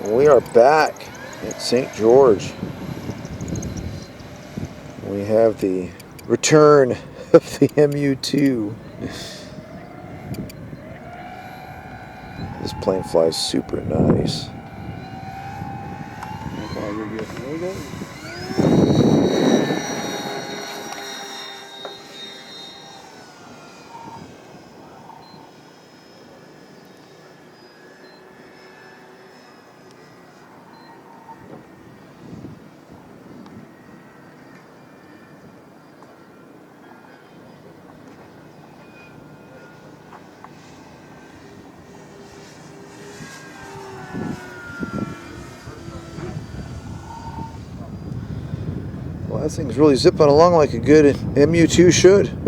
We are back at St. George. We have the return of the MU-2. This plane flies super nice. Well, that thing's really zipping along like a good MU-2 should.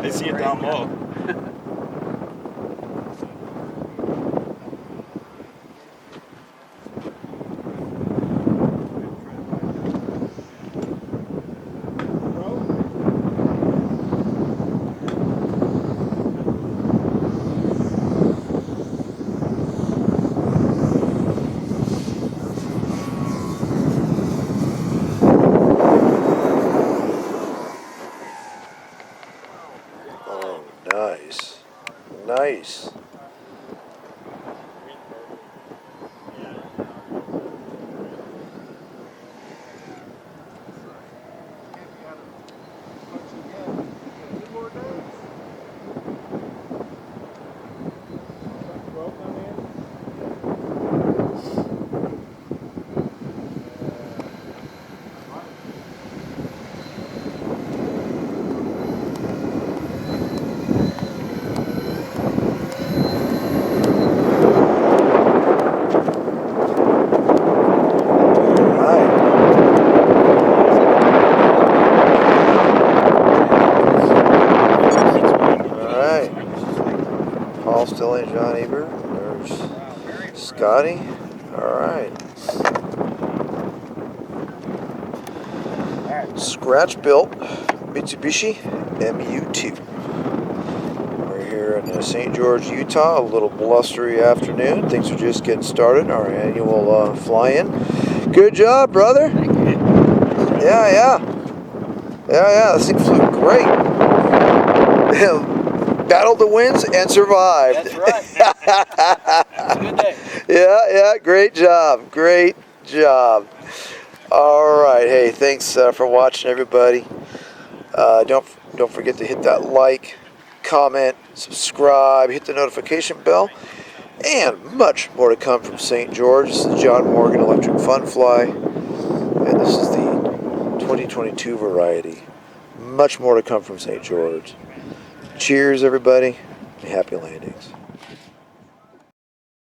They see it down low. Oh, nice. Nice. Stelly and John Ebert. There's Scotty. All right. Scratch built Mitsubishi MU-2. We're here in St. George, Utah. A little blustery afternoon. Things are just getting started. Our annual fly-in. Good job, brother. Yeah. This thing flew great. Battled the winds and survived. That's right. It's a good day. Yeah, great job. Great job. All right, hey, thanks for watching, everybody. Don't forget to hit that like, comment, subscribe, hit the notification bell, and much more to come from St. George. This is John Morgan Electric Fun Fly, and this is the 2022 variety. Much more to come from St. George. Cheers, everybody. Happy landings.